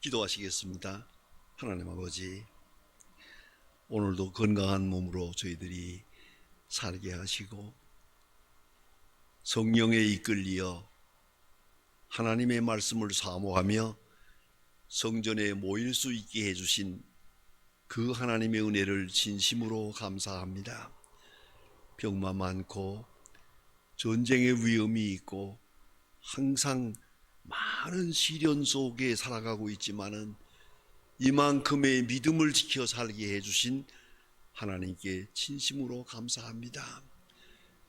기도하시겠습니다. 하나님 아버지, 오늘도 건강한 몸으로 저희들이 살게 하시고 성령에 이끌리어 하나님의 말씀을 사모하며 성전에 모일 수 있게 해주신 그 하나님의 은혜를 진심으로 감사합니다. 병만 많고 전쟁의 위험이 있고 항상 많은 시련 속에 살아가고 있지만은 이만큼의 믿음을 지켜 살게 해주신 하나님께 진심으로 감사합니다.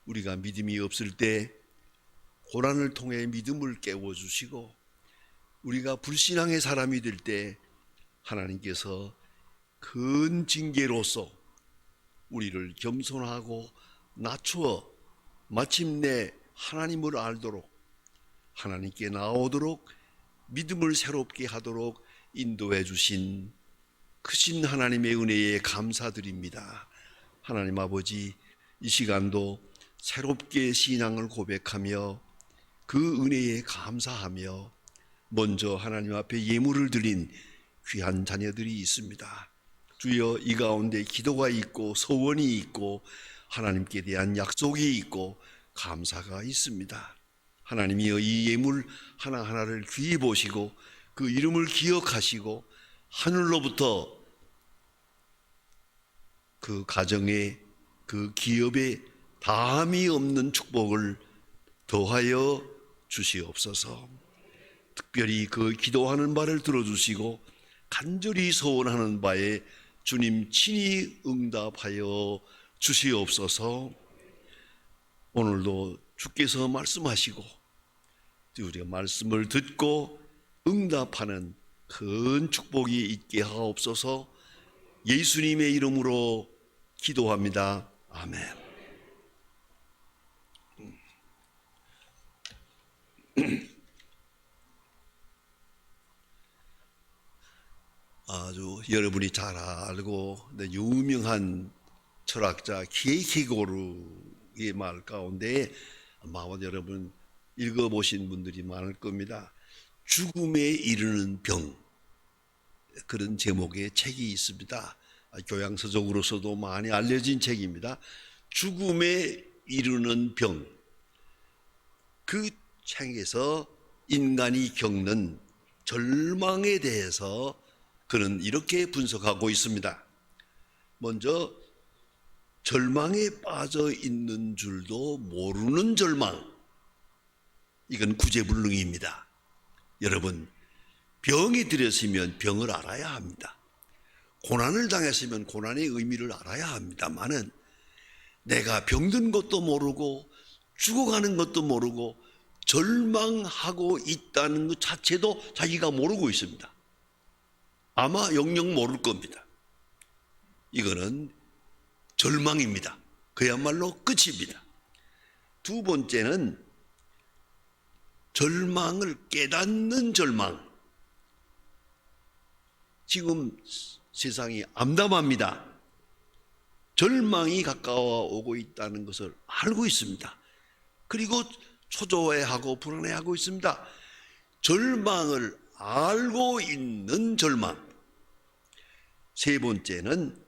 우리가 믿음이 없을 때 고난을 통해 믿음을 깨워주시고 우리가 불신앙의 사람이 될 때 하나님께서 큰 징계로서 우리를 겸손하고 낮추어 마침내 하나님을 알도록 하나님께 나오도록 믿음을 새롭게 하도록 인도해 주신 크신 하나님의 은혜에 감사드립니다. 하나님 아버지, 이 시간도 새롭게 신앙을 고백하며 그 은혜에 감사하며 먼저 하나님 앞에 예물을 드린 귀한 자녀들이 있습니다. 주여, 이 가운데 기도가 있고 소원이 있고 하나님께 대한 약속이 있고 감사가 있습니다. 하나님이여, 이 예물 하나하나를 귀히 보시고 그 이름을 기억하시고 하늘로부터 그 가정에 그 기업에 다함이 없는 축복을 더하여 주시옵소서. 특별히 그 기도하는 바를 들어주시고 간절히 소원하는 바에 주님 친히 응답하여 주시옵소서. 오늘도 주께서 말씀하시고 우리가 말씀을 듣고 응답하는 큰 축복이 있게 하옵소서. 예수님의 이름으로 기도합니다. 아멘. 아주 여러분이 잘 알고 유명한 철학자 키에르케고르의 말 가운데 아마 여러분 읽어보신 분들이 많을 겁니다. 죽음에 이르는 병, 그런 제목의 책이 있습니다. 교양서적으로서도 많이 알려진 책입니다. 죽음에 이르는 병. 그 책에서 인간이 겪는 절망에 대해서 그는 이렇게 분석하고 있습니다. 먼저 절망에 빠져 있는 줄도 모르는 절망, 이건 구제불능입니다. 여러분, 병이 들였으면 병을 알아야 합니다. 고난을 당했으면 고난의 의미를 알아야 합니다만은 내가 병든 것도 모르고 죽어가는 것도 모르고 절망하고 있다는 것 자체도 자기가 모르고 있습니다. 아마 영영 모를 겁니다. 이거는 절망입니다. 그야말로 끝입니다. 두 번째는 절망을 깨닫는 절망. 지금 세상이 암담합니다. 절망이 가까워 오고 있다는 것을 알고 있습니다. 그리고 초조해하고 불안해하고 있습니다. 절망을 알고 있는 절망. 세 번째는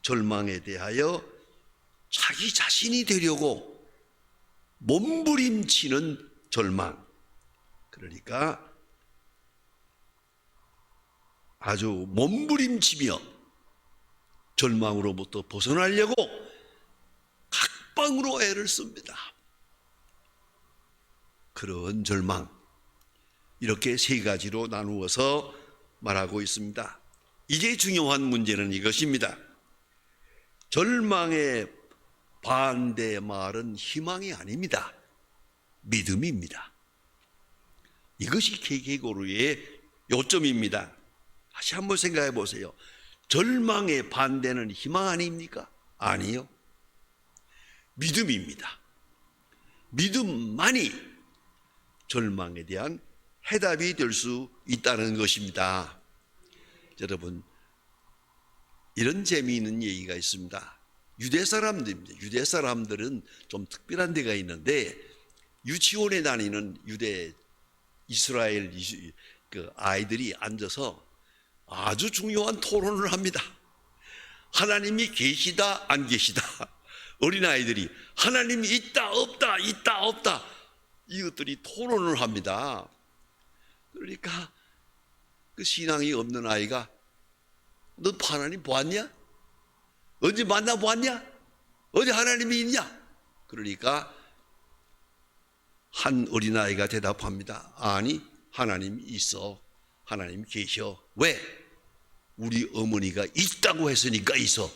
절망에 대하여 자기 자신이 되려고 몸부림치는 절망. 그러니까 아주 몸부림치며 절망으로부터 벗어나려고 각방으로 애를 씁니다. 그런 절망, 이렇게 세 가지로 나누어서 말하고 있습니다. 이제 중요한 문제는 이것입니다. 절망의 반대 말은 희망이 아닙니다. 믿음입니다. 이것이 키에르케고르의 요점입니다. 다시 한번 생각해 보세요. 절망의 반대는 희망 아닙니까? 아니요. 믿음입니다. 믿음만이 절망에 대한 해답이 될 수 있다는 것입니다. 여러분, 이런 재미있는 얘기가 있습니다. 유대 사람들입니다. 유대 사람들은 좀 특별한 데가 있는데 유치원에 다니는 유대 이스라엘 그 아이들이 앉아서 아주 중요한 토론을 합니다. 하나님이 계시다 안 계시다. 어린아이들이 하나님이 있다 없다 있다 없다 이것들이 토론을 합니다. 그러니까 그 신앙이 없는 아이가 너 하나님 보았냐? 언제 만나보았냐? 어디 하나님이 있냐? 그러니까 한 어린아이가 대답합니다. 아니 하나님이 있어. 하나님 계셔. 왜? 우리 어머니가 있다고 했으니까 있어.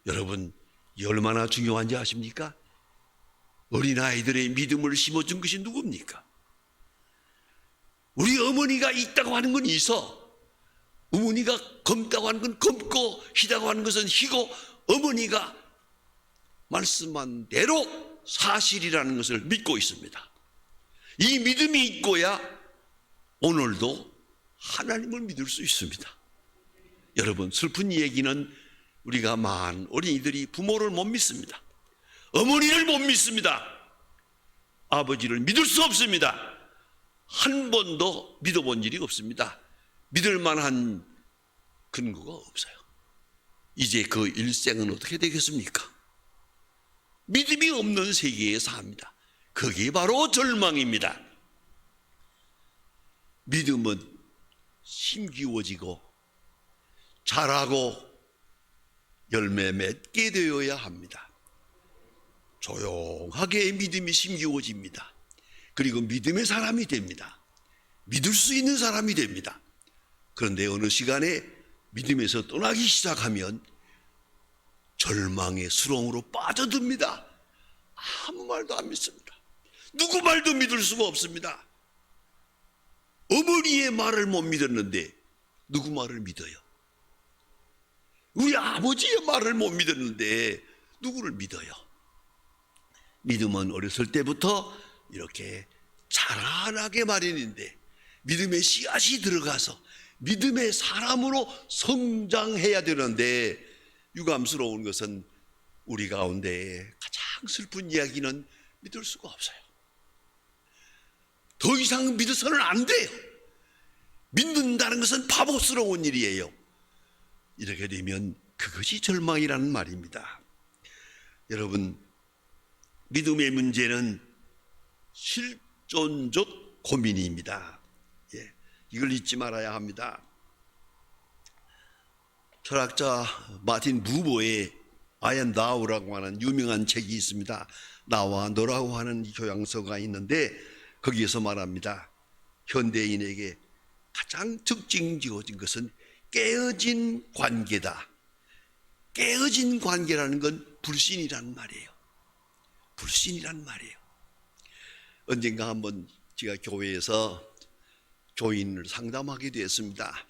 여러분 이 얼마나 중요한지 아십니까? 어린아이들의 믿음을 심어준 것이 누굽니까? 우리 어머니가 있다고 하는 건 있어. 어머니가 검다고 하는 건 검고 희다고 하는 것은 희고 어머니가 말씀한 대로 사실이라는 것을 믿고 있습니다. 이 믿음이 있고야 오늘도 하나님을 믿을 수 있습니다. 여러분 슬픈 얘기는 우리가 많은 어린이들이 부모를 못 믿습니다. 어머니를 못 믿습니다. 아버지를 믿을 수 없습니다. 한 번도 믿어본 일이 없습니다. 믿을 만한 근거가 없어요. 이제 그 일생은 어떻게 되겠습니까? 믿음이 없는 세계에 삽니다. 그게 바로 절망입니다. 믿음은 힘기워지고 자라고 열매 맺게 되어야 합니다. 조용하게 믿음이 힘기워집니다. 그리고 믿음의 사람이 됩니다. 믿을 수 있는 사람이 됩니다. 그런데 어느 시간에 믿음에서 떠나기 시작하면 절망의 수렁으로 빠져듭니다. 아무 말도 안 믿습니다. 누구 말도 믿을 수가 없습니다. 어머니의 말을 못 믿었는데 누구 말을 믿어요? 우리 아버지의 말을 못 믿었는데 누구를 믿어요? 믿음은 어렸을 때부터 이렇게 자라나게 마련인데 믿음의 씨앗이 들어가서 믿음의 사람으로 성장해야 되는데 유감스러운 것은 우리 가운데 가장 슬픈 이야기는 믿을 수가 없어요. 더 이상 믿어서는 안 돼요. 믿는다는 것은 바보스러운 일이에요. 이렇게 되면 그것이 절망이라는 말입니다. 여러분 믿음의 문제는 실존적 고민입니다. 이걸 잊지 말아야 합니다. 철학자 마틴 부버의 I am Thou라고 하는 유명한 책이 있습니다. 나와 너라고 하는 교양서가 있는데 거기에서 말합니다. 현대인에게 가장 특징적인 것은 깨어진 관계다. 깨어진 관계라는 건 불신이란 말이에요. 불신이란 말이에요. 언젠가 한번 제가 교회에서 교인을 상담하게 되었습니다.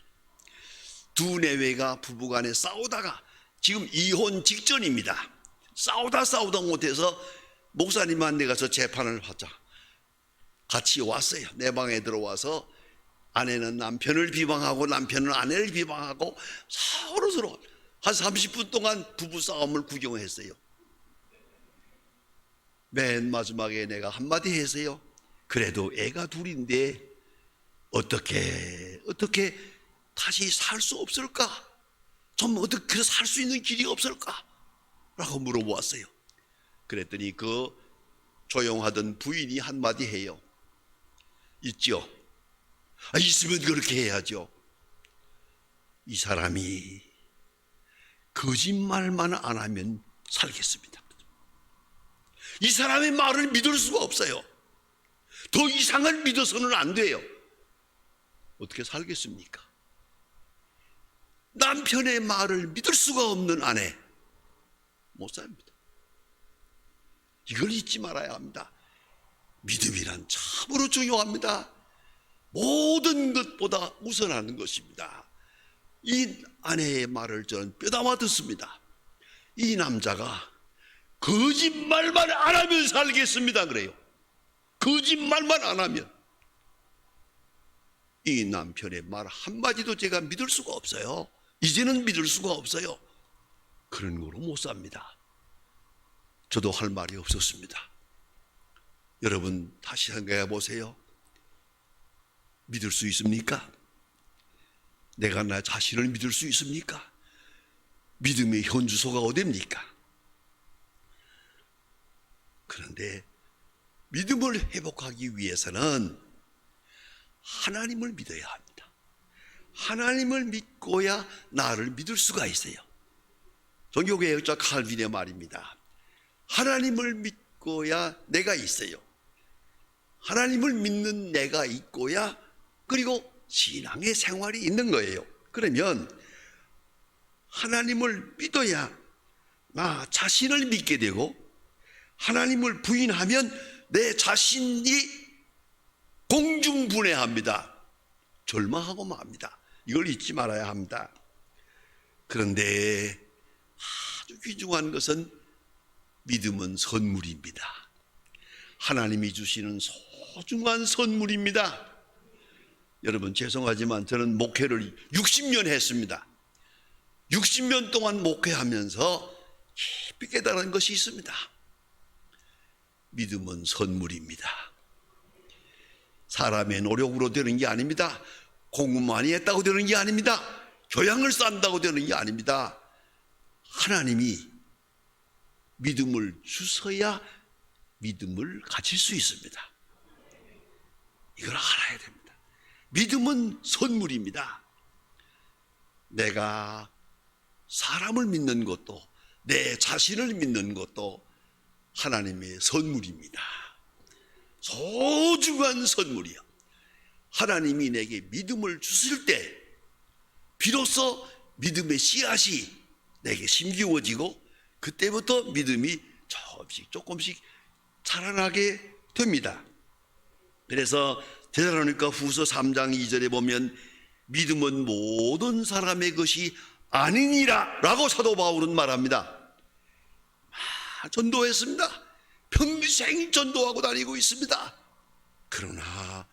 두 내외가 부부간에 싸우다가 지금 이혼 직전입니다. 싸우다 못해서 목사님한테 가서 재판을 하자. 같이 왔어요. 내 방에 들어와서 아내는 남편을 비방하고 남편은 아내를 비방하고 서로 한 30분 동안 부부 싸움을 구경했어요. 맨 마지막에 내가 한마디 했어요. 그래도 애가 둘인데 어떻게 다시 살 수 없을까? 좀 어떻게 살 수 있는 길이 없을까? 라고 물어보았어요. 그랬더니 그 조용하던 부인이 한마디 해요. 있죠. 있으면 그렇게 해야죠. 이 사람이 거짓말만 안 하면 살겠습니다. 이 사람의 말을 믿을 수가 없어요. 더 이상을 믿어서는 안 돼요. 어떻게 살겠습니까? 남편의 말을 믿을 수가 없는 아내 못 삽니다. 이걸 잊지 말아야 합니다. 믿음이란 참으로 중요합니다. 모든 것보다 우선하는 것입니다. 이 아내의 말을 저는 뼈담아 듣습니다. 이 남자가 거짓말만 안 하면 살겠습니다 그래요. 거짓말만 안 하면. 이 남편의 말 한마디도 제가 믿을 수가 없어요. 이제는 믿을 수가 없어요. 그런 거로 못 삽니다. 저도 할 말이 없었습니다. 여러분 다시 생각해 보세요. 믿을 수 있습니까? 내가 나 자신을 믿을 수 있습니까? 믿음의 현주소가 어디입니까? 그런데 믿음을 회복하기 위해서는 하나님을 믿어야 합니다. 하나님을 믿고야 나를 믿을 수가 있어요. 종교개혁 학자 칼빈의 말입니다. 하나님을 믿고야 내가 있어요. 하나님을 믿는 내가 있고야 그리고 신앙의 생활이 있는 거예요. 그러면 하나님을 믿어야 나 자신을 믿게 되고, 하나님을 부인하면 내 자신이 공중분해합니다. 절망하고 맙니다. 이걸 잊지 말아야 합니다. 그런데 아주 귀중한 것은 믿음은 선물입니다. 하나님이 주시는 소중한 선물입니다. 여러분, 죄송하지만 저는 목회를 60년 했습니다. 60년 동안 목회하면서 깊이 깨달은 것이 있습니다. 믿음은 선물입니다. 사람의 노력으로 되는 게 아닙니다. 공부 많이 했다고 되는 게 아닙니다. 교양을 쌓는다고 되는 게 아닙니다. 하나님이 믿음을 주셔야 믿음을 가질 수 있습니다. 이걸 알아야 됩니다. 믿음은 선물입니다. 내가 사람을 믿는 것도, 내 자신을 믿는 것도 하나님의 선물입니다. 소중한 선물이요. 하나님이 내게 믿음을 주실 때 비로소 믿음의 씨앗이 내게 심기워지고, 그때부터 믿음이 조금씩 자라나게 됩니다. 그래서 데살로니가 후서 3장 2절에 보면 믿음은 모든 사람의 것이 아니니라 라고 사도 바울은 말합니다. 전도했습니다. 평생 전도하고 다니고 있습니다. 그러나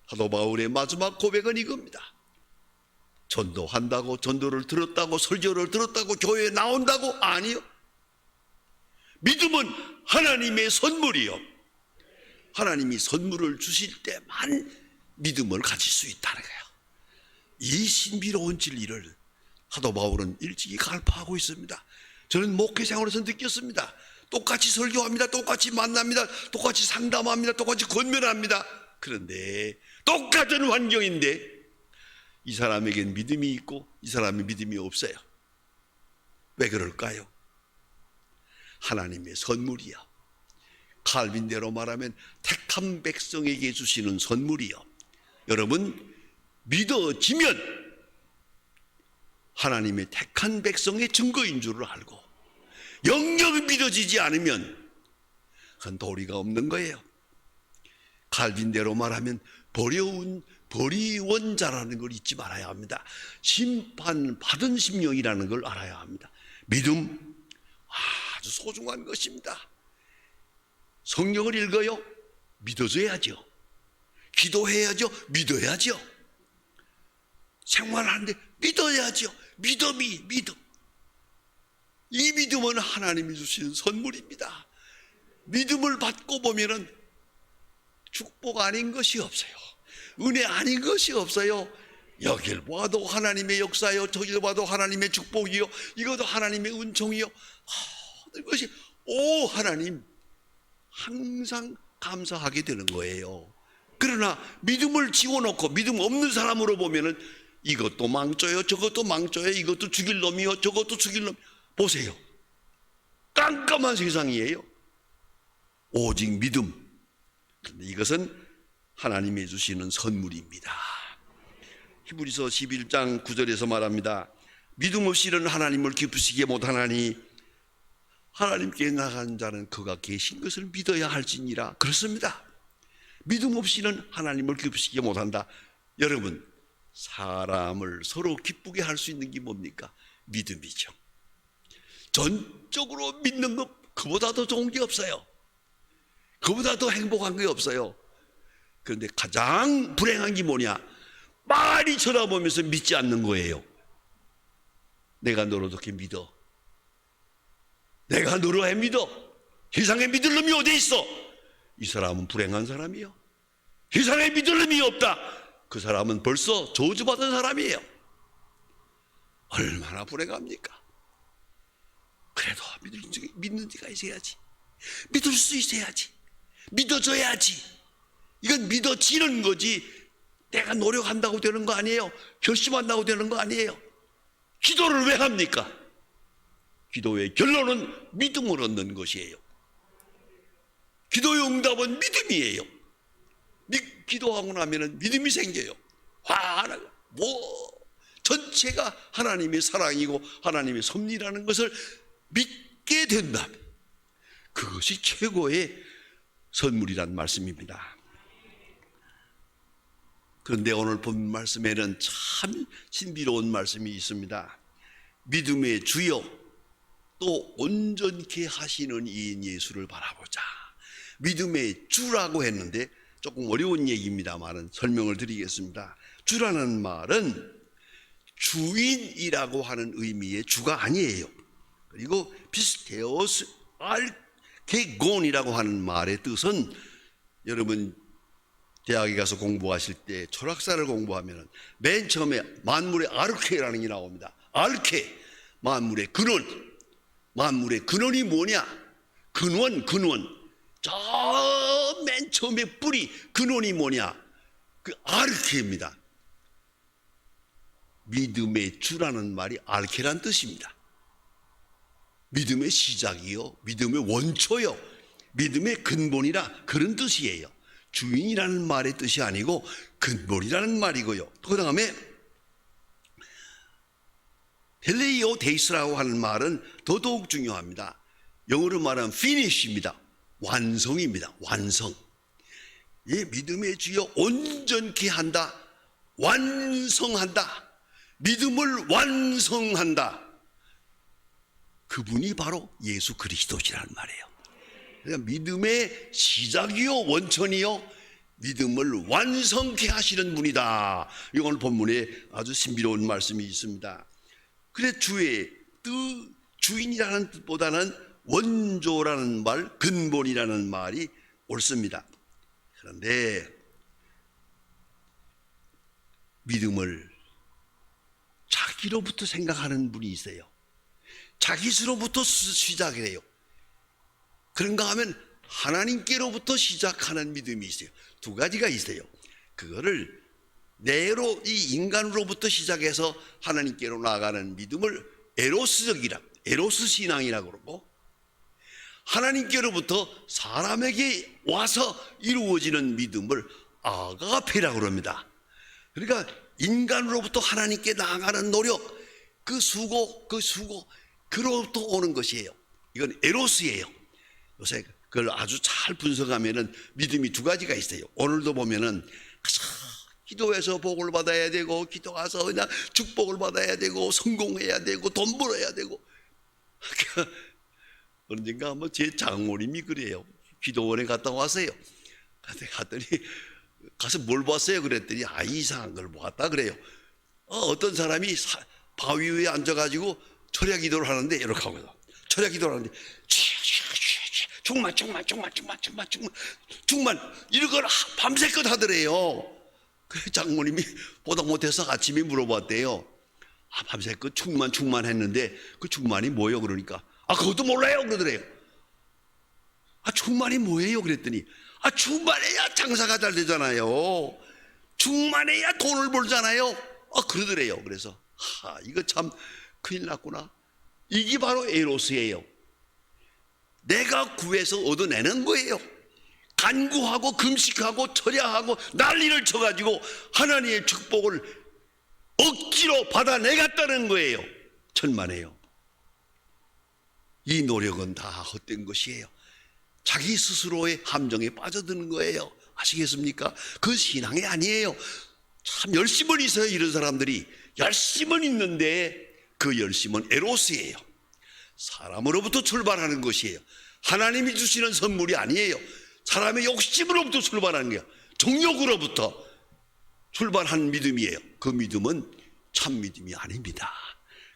사도 바울의 마지막 고백은 이겁니다. 전도한다고, 전도를 들었다고, 설교를 들었다고, 교회에 나온다고? 아니요. 믿음은 하나님의 선물이요. 하나님이 선물을 주실 때만 믿음을 가질 수 있다는 거예요. 이 신비로운 진리를 사도 바울은 일찍이 갈파하고 있습니다. 저는 목회 생활에서 느꼈습니다. 똑같이 설교합니다. 똑같이 만납니다. 똑같이 상담합니다. 똑같이 권면합니다. 그런데 똑같은 환경인데 이 사람에겐 믿음이 있고 이 사람의 믿음이 없어요. 왜 그럴까요? 하나님의 선물이요. 칼빈대로 말하면 택한 백성에게 주시는 선물이요. 여러분, 믿어지면 하나님의 택한 백성의 증거인 줄을 알고, 영영 믿어지지 않으면 그건 도리가 없는 거예요. 칼빈대로 말하면 버리원 자라는 걸 잊지 말아야 합니다. 심판받은 심령이라는 걸 알아야 합니다. 믿음 아주 소중한 것입니다. 성경을 읽어요? 믿어줘야죠. 기도해야죠? 믿어야죠. 생활하는데 믿어야죠. 믿음. 이 믿음은 하나님이 주시는 선물입니다. 믿음을 받고 보면은 축복 아닌 것이 없어요. 은혜 아닌 것이 없어요. 여길 봐도 하나님의 역사요, 저길 봐도 하나님의 축복이요, 이것도 하나님의 은총이요. 모든 것이 오 하나님, 항상 감사하게 되는 거예요. 그러나 믿음을 지워놓고 믿음 없는 사람으로 보면은 이것도 망조요, 저것도 망조요, 이것도 죽일 놈이요, 저것도 죽일 놈. 보세요. 깜깜한 세상이에요. 오직 믿음. 그런데 이것은 하나님이 주시는 선물입니다. 히브리서 11장 9절에서 말합니다. 믿음 없이는 하나님을 기쁘시게 못하나니 하나님께 나간 자는 그가 계신 것을 믿어야 할지니라. 그렇습니다. 믿음 없이는 하나님을 기쁘시게 못한다. 여러분, 사람을 서로 기쁘게 할 수 있는 게 뭡니까? 믿음이죠. 전적으로 믿는 것, 그보다 더 좋은 게 없어요. 그보다 더 행복한 게 없어요. 그런데 가장 불행한 게 뭐냐? 많이 쳐다보면서 믿지 않는 거예요. 내가 너를 어떻게 믿어? 내가 너를 왜 믿어? 세상에 믿을 놈이 어디 있어? 이 사람은 불행한 사람이요. 세상에 믿을 놈이 없다. 그 사람은 벌써 저주받은 사람이에요. 얼마나 불행합니까? 그래도 믿는 지가 있어야지. 믿을 수 있어야지. 믿어줘야지. 이건 믿어지는 거지 내가 노력한다고 되는 거 아니에요. 결심한다고 되는 거 아니에요. 기도를 왜 합니까? 기도의 결론은 믿음을 얻는 것이에요. 기도의 응답은 믿음이에요. 기도하고 나면 믿음이 생겨요. 전체가 하나님의 사랑이고 하나님의 섭리라는 것을 믿게 된다면 그것이 최고의 선물이란 말씀입니다. 그런데 오늘 본 말씀에는 참 신비로운 말씀이 있습니다. 믿음의 주여 또 온전케 하시는 이인 예수를 바라보자. 믿음의 주라고 했는데 조금 어려운 얘기입니다만 설명을 드리겠습니다. 주라는 말은 주인이라고 하는 의미의 주가 아니에요. 그리고 피스테오스 알게곤이라고 하는 말의 뜻은 여러분 대학에 가서 공부하실 때 철학사를 공부하면 맨 처음에 만물의 아르케라는 게 나옵니다. 아르케, 만물의 근원. 만물의 근원이 뭐냐? 근원. 저 맨 처음에 뿌리 근원이 뭐냐? 그 아르케입니다. 믿음의 주라는 말이 알케란 뜻입니다. 믿음의 시작이요, 믿음의 원초요, 믿음의 근본이라 그런 뜻이에요. 주인이라는 말의 뜻이 아니고 근본이라는 말이고요. 그 다음에 텔레이오 데이스라고 하는 말은 더더욱 중요합니다. 영어로 말하면 finish입니다. 완성입니다. 완성. 이 믿음의 주여 온전케 한다, 완성한다, 믿음을 완성한다. 그분이 바로 예수 그리스도시라는 말이에요. 그러니까 믿음의 시작이요 원천이요 믿음을 완성케 하시는 분이다. 이건 본문에 아주 신비로운 말씀이 있습니다. 그래 주의 뜻, 주인이라는 뜻보다는 원조라는 말, 근본이라는 말이 옳습니다. 그런데 믿음을 자기로부터 생각하는 분이 있어요. 자기 스스로부터 시작을 해요. 그런가 하면 하나님께로부터 시작하는 믿음이 있어요. 두 가지가 있어요. 그거를 내로 이 인간으로부터 시작해서 하나님께로 나아가는 믿음을 에로스 신앙이라고 그러고, 하나님께로부터 사람에게 와서 이루어지는 믿음을 아가페라고 그럽니다. 그러니까 인간으로부터 하나님께 나아가는 노력, 그 수고 그로부터 오는 것이에요. 이건 에로스예요. 요새 그걸 아주 잘 분석하면은 믿음이 두 가지가 있어요. 오늘도 보면은 기도해서 복을 받아야 되고, 기도가서 그냥 축복을 받아야 되고, 성공해야 되고, 돈 벌어야 되고. 언젠가 한번 제 장모님이 그래요. 기도원에 갔다 왔어요. 갔더니 가서 뭘 봤어요? 그랬더니 이상한 걸 봤다 그래요. 어떤 사람이 바위 위에 앉아가지고 철야 기도를 하는데 이렇게 하거든. 철야 기도를 하는데 충만 이런 걸 밤새껏 하더래요. 그래서 장모님이 보다 못해서 아침에 물어봤대요. 밤새껏 충만했는데 그 충만이 뭐예요? 그러니까 그것도 몰라요 그러더래요. 충만이 뭐예요? 그랬더니 충만해야 장사가 잘 되잖아요. 충만해야 돈을 벌잖아요. 그러더래요. 그래서 이거 참 큰일 났구나. 이게 바로 에로스예요. 내가 구해서 얻어내는 거예요. 간구하고 금식하고 철야하고 난리를 쳐가지고 하나님의 축복을 억지로 받아내갔다는 거예요. 천만에요. 이 노력은 다 헛된 것이에요. 자기 스스로의 함정에 빠져드는 거예요. 아시겠습니까? 그 신앙이 아니에요. 참 열심은 있어요. 이런 사람들이 열심은 있는데 그 열심은 에로스예요. 사람으로부터 출발하는 것이에요. 하나님이 주시는 선물이 아니에요. 사람의 욕심으로부터 출발하는 거예요. 정욕으로부터 출발한 믿음이에요. 그 믿음은 참 믿음이 아닙니다.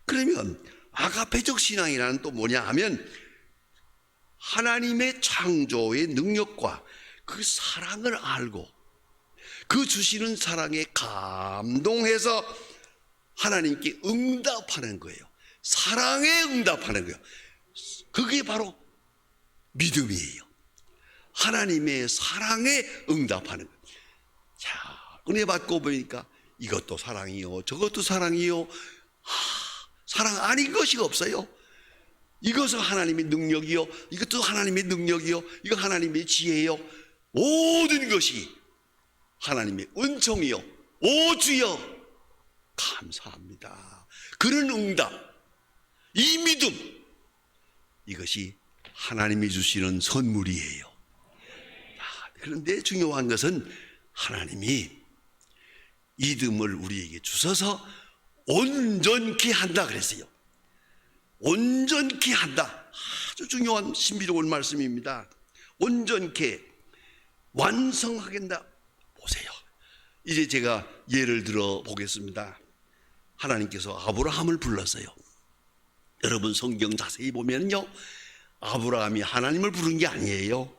그러면 아가페적 신앙이라는 또 뭐냐 하면 하나님의 창조의 능력과 그 사랑을 알고 그 주시는 사랑에 감동해서 하나님께 응답하는 거예요. 사랑에 응답하는 거예요. 그게 바로 믿음이에요. 하나님의 사랑에 응답하는 거예요. 자, 은혜 받고 보니까 이것도 사랑이요, 저것도 사랑이요. 사랑 아닌 것이 없어요. 이것은 하나님의 능력이요, 이것도 하나님의 능력이요, 이거 하나님의 지혜요. 모든 것이 하나님의 은총이요. 오 주여 감사합니다. 그런 응답, 이 믿음, 이것이 하나님이 주시는 선물이에요. 그런데 중요한 것은 하나님이 믿음을 우리에게 주셔서 온전케 한다 그랬어요. 온전케 한다. 아주 중요한 신비로운 말씀입니다. 온전케, 완성하겠다. 보세요. 이제 제가 예를 들어 보겠습니다. 하나님께서 아브라함을 불렀어요. 여러분 성경 자세히 보면요, 아브라함이 하나님을 부른 게 아니에요.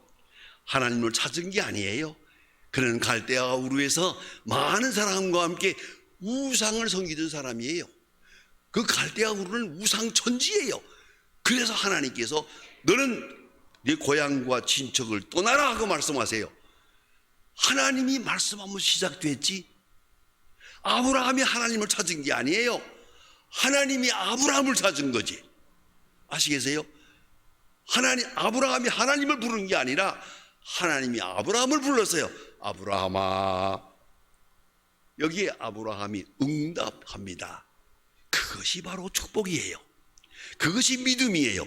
하나님을 찾은 게 아니에요. 그는 갈대아 우르에서 많은 사람과 함께 우상을 섬기던 사람이에요. 그 갈대아 우르는 우상 천지예요. 그래서 하나님께서 너는 네 고향과 친척을 떠나라 하고 말씀하세요. 하나님이 말씀하면 시작됐지, 아브라함이 하나님을 찾은 게 아니에요. 하나님이 아브라함을 찾은 거지. 아시겠어요? 아브라함이 하나님을 부른 게 아니라 하나님이 아브라함을 불렀어요. 아브라함아. 여기에 아브라함이 응답합니다. 그것이 바로 축복이에요. 그것이 믿음이에요.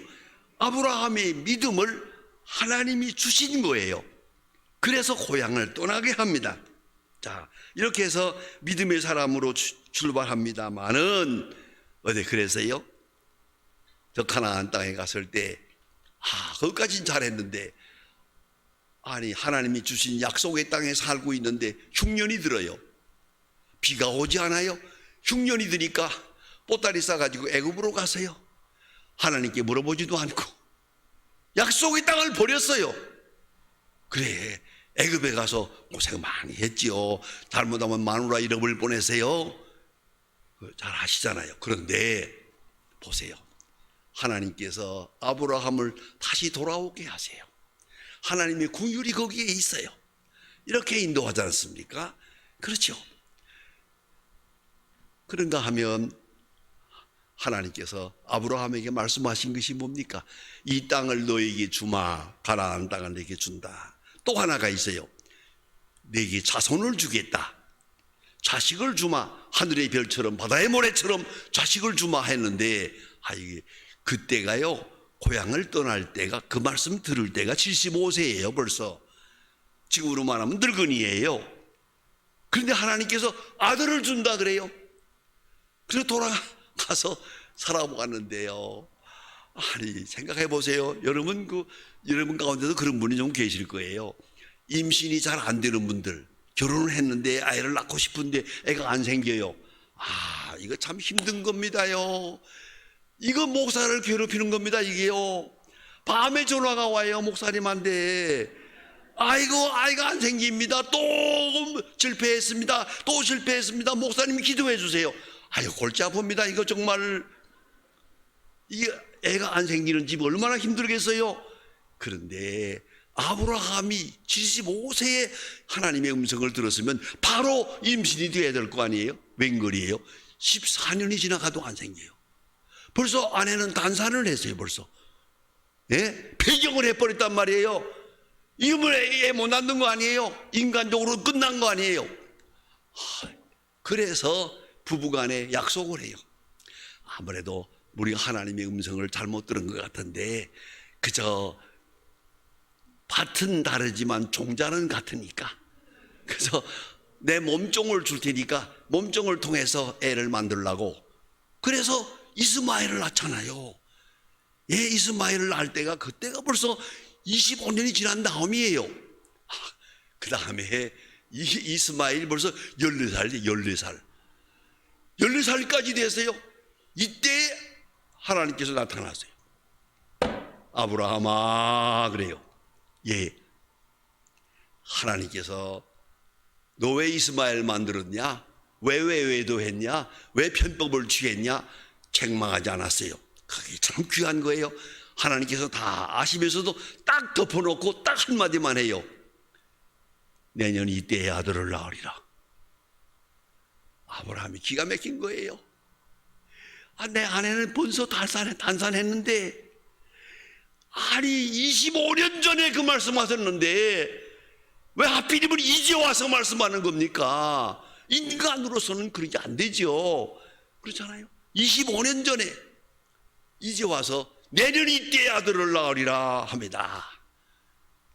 아브라함의 믿음을 하나님이 주신 거예요. 그래서 고향을 떠나게 합니다. 자, 이렇게 해서 믿음의 사람으로 출발합니다만은 어디 그래서요, 저 가나안 땅에 갔을 때 거기까지는 잘했는데, 아니 하나님이 주신 약속의 땅에 살고 있는데 흉년이 들어요. 비가 오지 않아요. 흉년이 드니까 보따리 싸가지고 애굽으로 가세요. 하나님께 물어보지도 않고 약속의 땅을 버렸어요. 그래, 애굽에 가서 고생 많이 했지요. 잘못하면 마누라 잃어버릴 뻔했어요. 잘 아시잖아요. 그런데 보세요, 하나님께서 아브라함을 다시 돌아오게 하세요. 하나님의 긍휼이 거기에 있어요. 이렇게 인도하지 않습니까? 그렇죠. 그런가 하면 하나님께서 아브라함에게 말씀하신 것이 뭡니까? 이 땅을 너에게 주마. 가나안 땅을 내게 준다. 또 하나가 있어요. 내게 자손을 주겠다. 자식을 주마. 하늘의 별처럼 바다의 모래처럼 자식을 주마 했는데, 그때가요, 고향을 떠날 때가, 그 말씀 들을 때가 75세예요 벌써. 지금으로 말하면 늙은이에요. 그런데 하나님께서 아들을 준다 그래요. 그래서 돌아가서 살아보았는데요, 아니 생각해 보세요. 여러분 가운데도 그런 분이 좀 계실 거예요. 임신이 잘 안 되는 분들, 결혼을 했는데 아이를 낳고 싶은데 애가 안 생겨요. 이거 참 힘든 겁니다요. 이거 목사를 괴롭히는 겁니다. 이게요, 밤에 전화가 와요 목사님한테. 아이가 안 생깁니다. 또 실패했습니다. 또 실패했습니다. 목사님 기도해 주세요. 골치 아픕니다. 이거 정말, 이게 애가 안 생기는 집 얼마나 힘들겠어요. 그런데 아브라함이 75세에 하나님의 음성을 들었으면 바로 임신이 돼야 될 거 아니에요. 웬걸이에요? 14년이 지나가도 안 생겨요. 벌써 아내는 단산을 했어요. 벌써 폐경을 해버렸단 말이에요. 이걸 애 못 낳는 거 아니에요. 인간적으로 끝난 거 아니에요. 그래서 부부간에 약속을 해요. 아무래도 우리가 하나님의 음성을 잘못 들은 것 같은데, 그저 밭은 다르지만 종자는 같으니까, 그래서 내 몸종을 줄 테니까 몸종을 통해서 애를 만들라고. 그래서 이스마엘을 낳잖아요. 이스마엘을 낳을 때가, 그때가 벌써 25년이 지난 다음이에요. 그 다음에 이스마엘이 벌써 14살 14살까지 됐어요. 이때 하나님께서 나타났어요. 아브라함아 그래요. 하나님께서 너 왜 이스마엘 만들었냐? 왜 외도했냐? 왜 편법을 취했냐? 책망하지 않았어요. 그게 참 귀한 거예요. 하나님께서 다 아시면서도 딱 덮어놓고 딱 한마디만 해요. 내년 이때에 아들을 낳으리라. 아브라함이 기가 막힌 거예요. 내 아내는 벌써 단산했는데, 아니 25년 전에 그 말씀하셨는데 왜 하필이면 이제 와서 말씀하는 겁니까? 인간으로서는 그렇게 안 되죠. 그렇잖아요. 25년 전에 이제 와서 내년 이때에 아들을 낳으리라 합니다.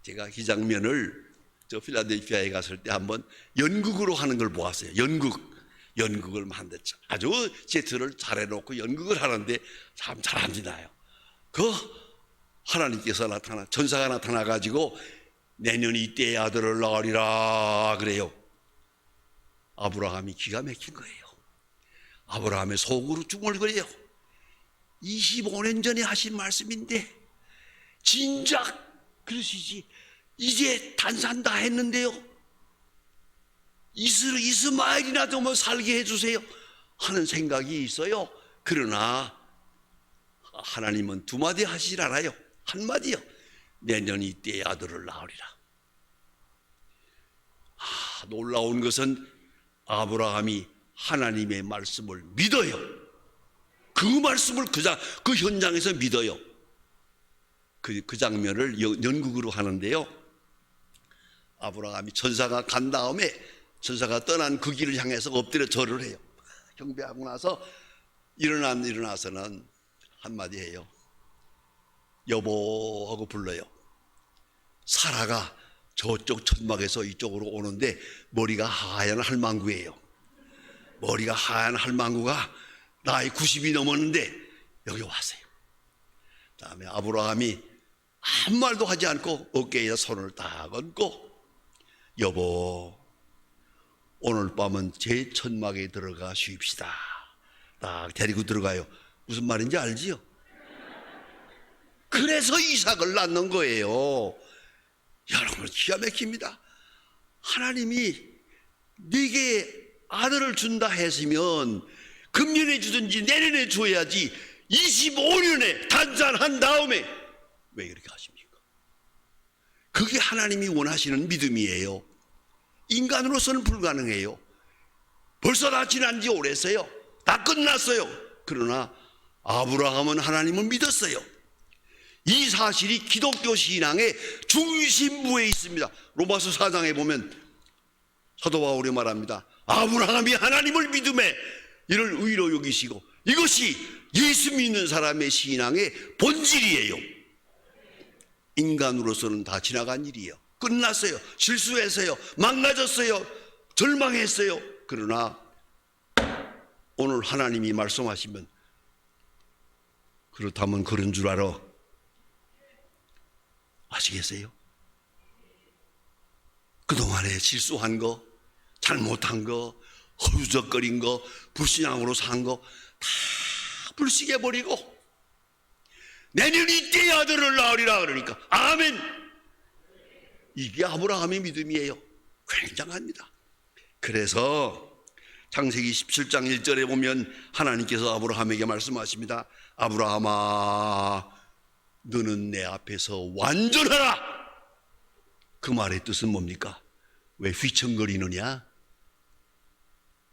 제가 이 장면을 저 필라델피아에 갔을 때 한번 연극으로 하는 걸 보았어요. 연극을 하는데 아주 제트를 잘해놓고 연극을 하는데 참 잘합니다요. 그 하나님께서 전사가 나타나가지고 내년 이때에 아들을 낳으리라 그래요. 아브라함이 기가 막힌 거예요. 아브라함의 속으로 중얼거려요. 25년 전에 하신 말씀인데 진작 그러시지, 이제 단산 다 했는데요, 이스마엘이나 좀 살게 해주세요 하는 생각이 있어요. 그러나 하나님은 두 마디 하시질 않아요. 한마디요. 내년 이때에 아들을 낳으리라. 놀라운 것은 아브라함이 하나님의 말씀을 믿어요. 그 말씀을 그 현장에서 믿어요. 그 장면을 연극으로 하는데요, 아브라함이 천사가 간 다음에 천사가 떠난 그 길을 향해서 엎드려 절을 해요. 경배하고 나서 일어나서는 한마디 해요. 여보 하고 불러요. 사라가 저쪽 천막에서 이쪽으로 오는데 머리가 하얀 할망구예요. 머리가 하얀 할망구가 나이 90이 넘었는데 여기 왔어요. 다음에 아브라함이 아무 말도 하지 않고 어깨에 손을 딱 얹고, 여보 오늘 밤은 제 천막에 들어가 쉬읍시다. 딱 데리고 들어가요. 무슨 말인지 알지요? 그래서 이삭을 낳는 거예요. 여러분 기가 막힙니다. 하나님이 네게 아들을 준다 했으면 금년에 주든지 내년에 줘야지 25년에 단산한 다음에 왜 이렇게 하십니까? 그게 하나님이 원하시는 믿음이에요. 인간으로서는 불가능해요. 벌써 다 지난 지 오래서요. 다 끝났어요. 그러나 아브라함은 하나님을 믿었어요. 이 사실이 기독교 신앙의 중심부에 있습니다. 로마서 4장에 보면 사도 바울이 말합니다. 아브라함이 하나님을 믿음에 이를 의로 여기시고, 이것이 예수 믿는 사람의 신앙의 본질이에요. 인간으로서는 다 지나간 일이에요. 끝났어요. 실수했어요. 망가졌어요. 절망했어요. 그러나 오늘 하나님이 말씀하시면, 그렇다면 그런 줄 알아. 아시겠어요? 그동안에 실수한 거, 잘못한 거, 허우적거린 거, 불신앙으로 산 거 다 불식해버리고 내년 이때의 아들을 낳으리라 그러니까 아멘. 이게 아브라함의 믿음이에요. 굉장합니다. 그래서 창세기 17장 1절에 보면 하나님께서 아브라함에게 말씀하십니다. 아브라함아, 너는 내 앞에서 완전하라. 그 말의 뜻은 뭡니까? 왜 휘청거리느냐?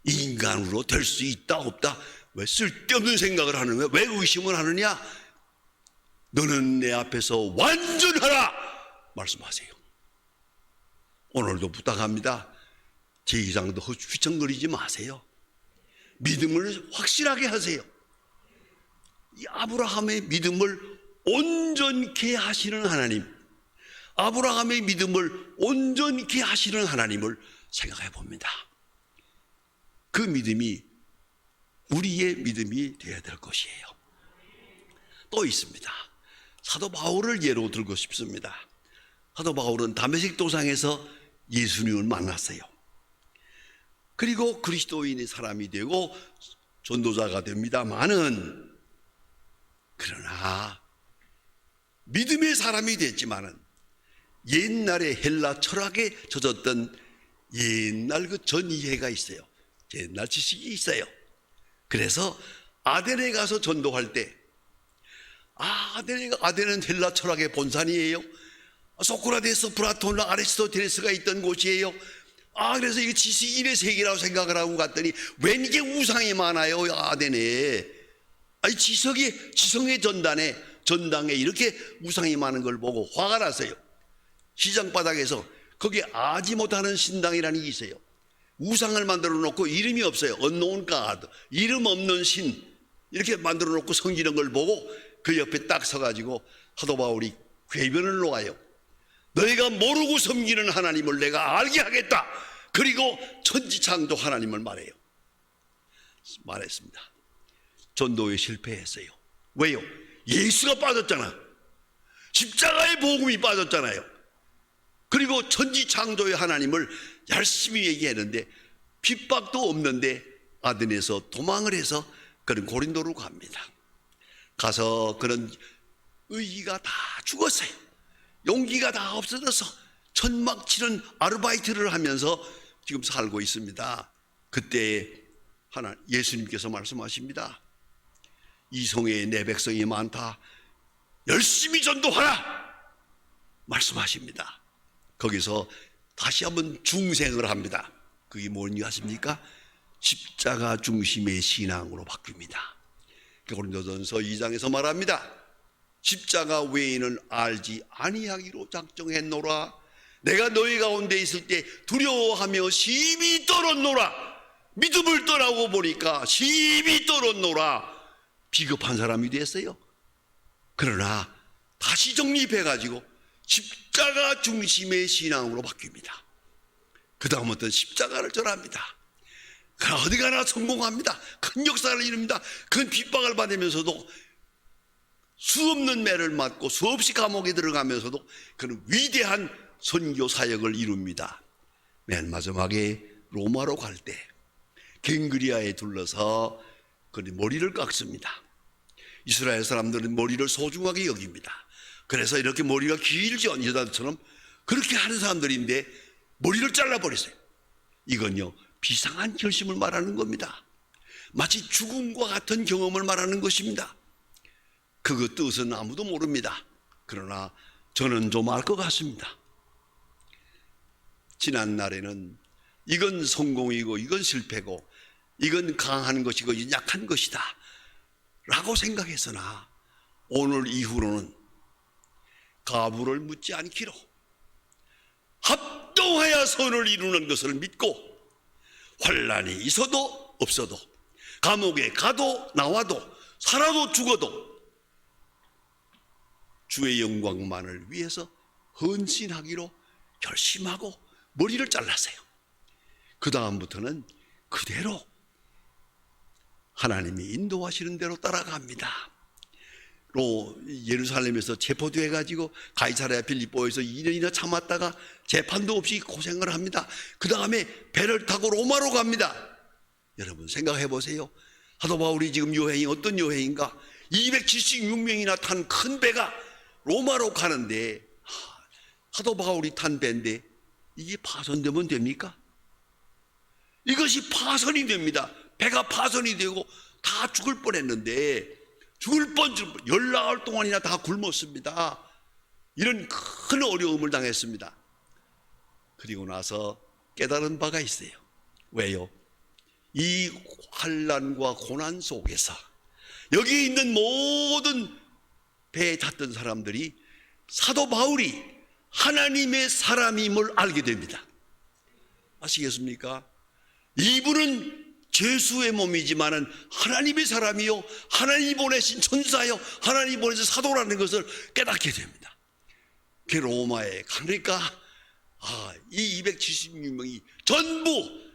인간으로 될 수 있다 없다? 왜 쓸데없는 생각을 하는 거야? 왜 의심을 하느냐? 너는 내 앞에서 완전하라 말씀하세요. 오늘도 부탁합니다. 제 이상도 휘청거리지 마세요. 믿음을 확실하게 하세요. 이 아브라함의 믿음을 온전케 하시는 하나님, 아브라함의 믿음을 온전케 하시는 하나님을 생각해 봅니다. 그 믿음이 우리의 믿음이 되어야 될 것이에요. 또 있습니다. 사도 바울을 예로 들고 싶습니다. 사도 바울은 다메섹 도상에서 예수님을 만났어요. 그리고 그리스도인의 사람이 되고 전도자가 됩니다만은, 그러나 믿음의 사람이 됐지만은 옛날에 헬라 철학에 젖었던 옛날 그 전이해가 있어요. 옛날 지식이 있어요. 그래서 아덴에 가서 전도할 때, 아덴은 헬라 철학의 본산이에요. 소크라테스, 플라톤, 아리스토텔레스가 있던 곳이에요. 그래서 이게 지식 인의 세계라고 생각을 하고 갔더니 웬 이게 우상이 많아요, 아덴에. 지성의 전당에 이렇게 우상이 많은 걸 보고 화가 났어요. 시장 바닥에서 거기에 아지 못하는 신당이라는 게 있어요. 우상을 만들어 놓고 이름이 없어요. unknown God, 이름 없는 신, 이렇게 만들어 놓고 섬기는 걸 보고 그 옆에 딱 서가지고 사도 바울이 궤변을 놓아요. 너희가 모르고 섬기는 하나님을 내가 알게 하겠다. 그리고 천지창조 하나님을 말했습니다. 전도에 실패했어요. 왜요? 예수가 빠졌잖아. 십자가의 복음이 빠졌잖아요. 그리고 천지창조의 하나님을 열심히 얘기했는데 핍박도 없는데 아덴에서 도망을 해서 그런 고린도로 갑니다. 가서 그런 의기가 다 죽었어요. 용기가 다 없어져서 천막 치는 아르바이트를 하면서 지금 살고 있습니다. 그때 예수님께서 말씀하십니다. 이성에 내 백성이 많다. 열심히 전도하라. 말씀하십니다. 거기서 다시 한번 중생을 합니다. 그게 뭔지 아십니까? 십자가 중심의 신앙으로 바뀝니다. 고린도전서 2장에서 말합니다. 십자가 외에는 알지 아니하기로 작정했노라. 내가 너희 가운데 있을 때 두려워하며 심히 떨었노라. 믿음을 떠나고 보니까 심히 떨었노라. 비겁한 사람이 됐어요. 그러나 다시 정립해가지고 십자가 중심의 신앙으로 바뀝니다. 그 다음부터는 십자가를 전합니다. 어디 가나 성공합니다. 큰 역사를 이룹니다. 큰 핍박을 받으면서도 수없는 매를 맞고 수없이 감옥에 들어가면서도 그런 위대한 선교 사역을 이룹니다. 맨 마지막에 로마로 갈 때 갱그리아에 둘러서 그 머리를 깎습니다. 이스라엘 사람들은 머리를 소중하게 여깁니다. 그래서 이렇게 머리가 길죠. 여자들처럼 그렇게 하는 사람들인데 머리를 잘라버렸어요. 이건요, 비상한 결심을 말하는 겁니다. 마치 죽음과 같은 경험을 말하는 것입니다. 그 뜻은 아무도 모릅니다. 그러나 저는 좀 알 것 같습니다. 지난 날에는 이건 성공이고 이건 실패고 이건 강한 것이고 이건 약한 것이다 라고 생각했으나 오늘 이후로는 가부를 묻지 않기로 합동하여 선을 이루는 것을 믿고 환난이 있어도 없어도 감옥에 가도 나와도 살아도 죽어도 주의 영광만을 위해서 헌신하기로 결심하고 머리를 잘랐어요. 그 다음부터는 그대로 하나님이 인도하시는 대로 따라갑니다. 예루살렘에서 체포돼 가지고 가이사랴 빌립보에서 2년이나 참았다가 재판도 없이 고생을 합니다. 그 다음에 배를 타고 로마로 갑니다. 여러분 생각해 보세요. 사도 바울이 지금 여행이 어떤 여행인가? 276명이나 탄 큰 배가 로마로 가는데 사도 바울이 탄 배인데 이게 파손되면 됩니까? 이것이 파손이 됩니다. 배가 파손이 되고 다 죽을 뻔했는데 죽을 뻔 열나흘 동안이나 다 굶었습니다. 이런 큰 어려움을 당했습니다. 그리고 나서 깨달은 바가 있어요. 왜요? 이 환난과 고난 속에서 여기 있는 모든 배에 탔던 사람들이 사도 바울이 하나님의 사람임을 알게 됩니다. 아시겠습니까? 이분은 죄수의 몸이지만은 하나님의 사람이요, 하나님이 보내신 천사요, 하나님이 보내신 사도라는 것을 깨닫게 됩니다. 그 로마에 가니까 이 276명이 전부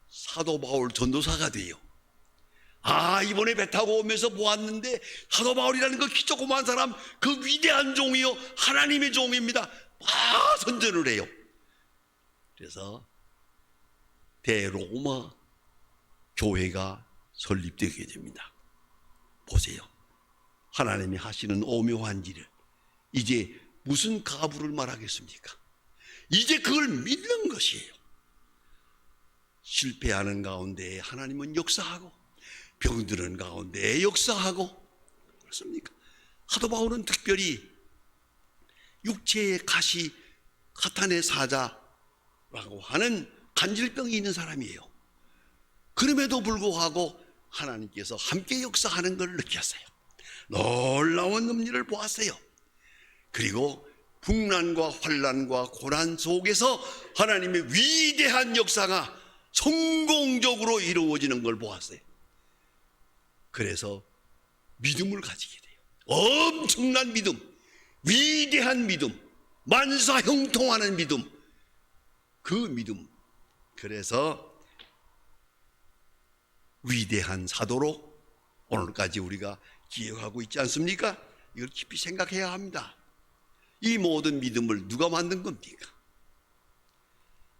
사도 바울 전도사가 돼요. 이번에 배 타고 오면서 보았는데 사도 바울이라는 그 조그만 사람, 그 위대한 종이요, 하나님의 종입니다. 선전을 해요. 그래서 대로마 교회가 설립되게 됩니다. 보세요. 하나님이 하시는 오묘한 일을 이제 무슨 가부를 말하겠습니까? 이제 그걸 믿는 것이에요. 실패하는 가운데 하나님은 역사하고 병드는 가운데 역사하고 그렇습니까? 사도 바울은 특별히 육체의 가시 가탄의 사자라고 하는 간질병이 있는 사람이에요. 그럼에도 불구하고 하나님께서 함께 역사하는 걸 느꼈어요. 놀라운 은혜를 보았어요. 그리고 풍란과 환란과 고난 속에서 하나님의 위대한 역사가 성공적으로 이루어지는 걸 보았어요. 그래서 믿음을 가지게 돼요. 엄청난 믿음, 위대한 믿음, 만사 형통하는 믿음, 그 믿음. 그래서 위대한 사도로 오늘까지 우리가 기억하고 있지 않습니까? 이걸 깊이 생각해야 합니다. 이 모든 믿음을 누가 만든 겁니까?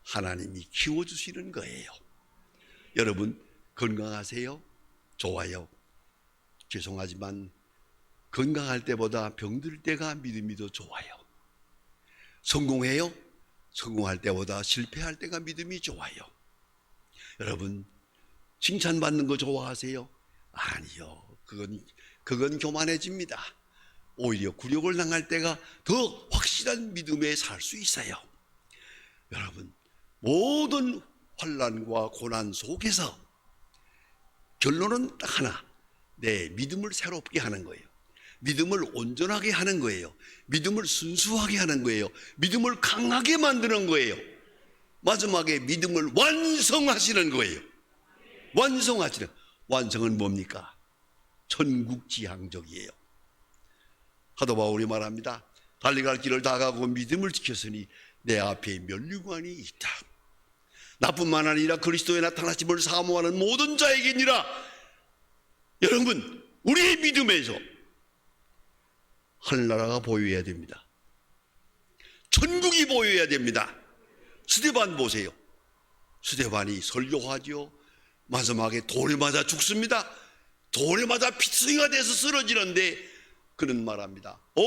하나님이 키워주시는 거예요. 여러분 건강하세요? 좋아요. 죄송하지만 건강할 때보다 병들 때가 믿음이 더 좋아요. 성공해요? 성공할 때보다 실패할 때가 믿음이 좋아요. 여러분 칭찬받는 거 좋아하세요? 아니요. 그건 교만해집니다. 오히려 굴욕을 당할 때가 더 확실한 믿음에 살 수 있어요. 여러분 모든 환난과 고난 속에서 결론은 딱 하나, 내 믿음을 새롭게 하는 거예요. 믿음을 온전하게 하는 거예요. 믿음을 순수하게 하는 거예요. 믿음을 강하게 만드는 거예요. 마지막에 믿음을 완성하시는 거예요. 완성은 뭡니까? 천국지향적이에요. 사도 바울이 말합니다. 달려갈 길을 다 가고 믿음을 지켰으니 내 앞에 면류관이 있다. 나뿐만 아니라 그리스도의 나타나심을 사모하는 모든 자에게니라. 여러분 우리의 믿음에서 하늘나라가 보여야 됩니다. 천국이 보여야 됩니다. 스데반 보세요. 스데반이 설교하죠. 마지막에 돌에 맞아 죽습니다. 돌에 맞아 피투성이가 돼서 쓰러지는데 그는 말합니다. 오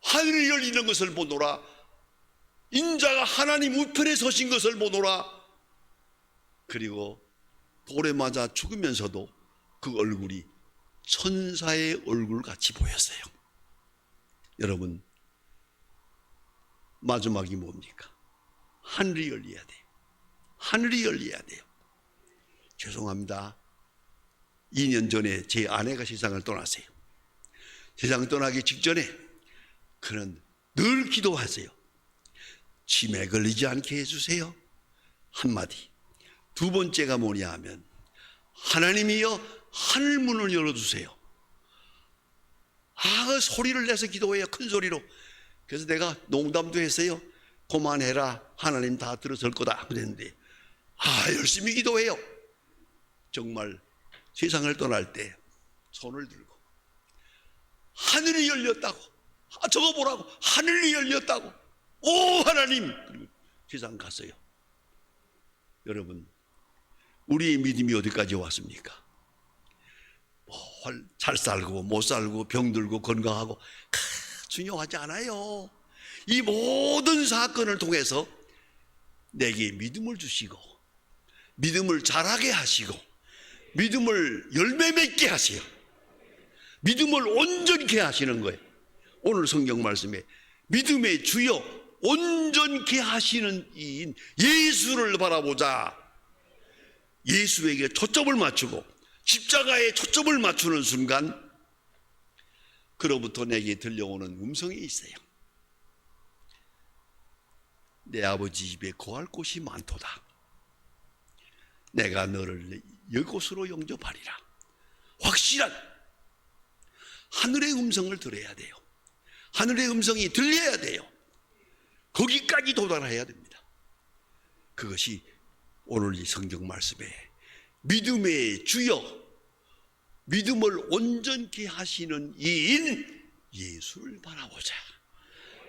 하늘이 열리는 것을 보노라. 인자가 하나님 우편에 서신 것을 보노라. 그리고 돌에 맞아 죽으면서도 그 얼굴이 천사의 얼굴 같이 보였어요. 여러분 마지막이 뭡니까? 하늘이 열려야 돼요. 하늘이 열려야 돼요. 죄송합니다. 2년 전에 제 아내가 세상을 떠났어요. 세상을 떠나기 직전에 그는 늘 기도하세요. 치매 걸리지 않게 해주세요. 한마디. 두 번째가 뭐냐 하면 하나님이여 하늘문을 열어주세요. 그 소리를 내서 기도해요. 큰 소리로. 그래서 내가 농담도 했어요. 그만해라. 하나님 다 들어설 거다. 그랬는데 열심히 기도해요. 정말 세상을 떠날 때 손을 들고 하늘이 열렸다고. 저거 보라고. 하늘이 열렸다고. 오 하나님. 그리고 세상 갔어요. 여러분 우리의 믿음이 어디까지 왔습니까? 잘 살고 못 살고 병들고 건강하고 중요하지 않아요. 이 모든 사건을 통해서 내게 믿음을 주시고 믿음을 자라게 하시고 믿음을 열매 맺게 하세요. 믿음을 온전케 하시는 거예요. 오늘 성경 말씀에 믿음의 주여 온전케 하시는 이인 예수를 바라보자. 예수에게 초점을 맞추고 십자가에 초점을 맞추는 순간 그로부터 내게 들려오는 음성이 있어요. 내 아버지 집에 거할 곳이 많도다. 내가 너를 이곳으로 영접하리라. 확실한 하늘의 음성을 들어야 돼요. 하늘의 음성이 들려야 돼요. 거기까지 도달해야 됩니다. 그것이 오늘 이 성경 말씀에 믿음의 주여 믿음을 온전케 하시는 이인 예수를 바라보자.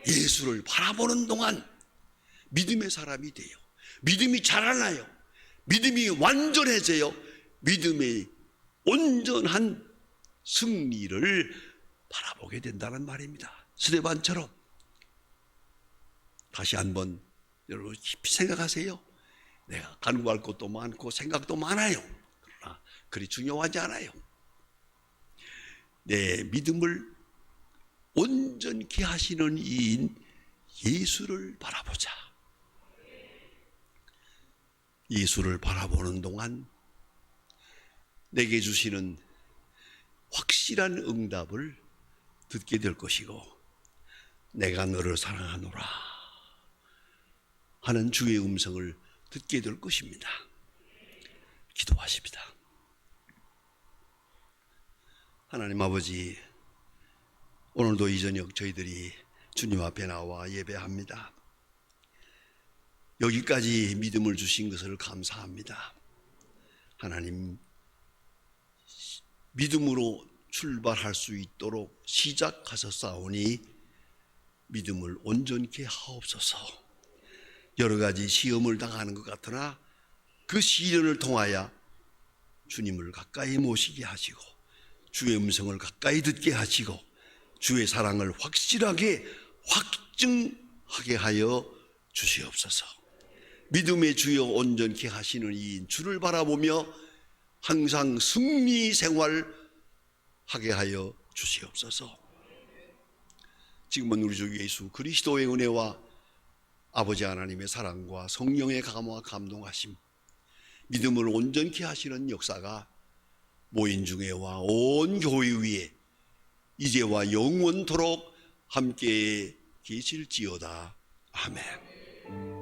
예수를 바라보는 동안 믿음의 사람이 돼요. 믿음이 자라나요. 믿음이 완전해져요. 믿음의 온전한 승리를 바라보게 된다는 말입니다. 스데반처럼 다시 한번 여러분 깊이 생각하세요. 내가 간구할 것도 많고 생각도 많아요. 그러나 그리 중요하지 않아요. 내 믿음을 온전케 하시는 이인 예수를 바라보자. 예수를 바라보는 동안 내게 주시는 확실한 응답을 듣게 될 것이고, 내가 너를 사랑하노라 하는 주의 음성을 듣게 될 것입니다. 기도하십니다. 하나님 아버지, 오늘도 이 저녁 저희들이 주님 앞에 나와 예배합니다. 여기까지 믿음을 주신 것을 감사합니다. 하나님, 믿음으로 출발할 수 있도록 시작하셨사오니 믿음을 온전케 하옵소서. 여러 가지 시험을 당하는 것 같으나 그 시련을 통하여 주님을 가까이 모시게 하시고, 주의 음성을 가까이 듣게 하시고, 주의 사랑을 확실하게 확증하게 하여 주시옵소서. 믿음의 주여 온전케 하시는 이인 주를 바라보며 항상 승리 생활하게 하여 주시옵소서. 지금은 우리 주 예수 그리스도의 은혜와 아버지 하나님의 사랑과 성령의 감화 감동하심, 믿음을 온전케 하시는 역사가 모인 중에와 온 교회 위에 이제와 영원토록 함께 계실지어다. 아멘.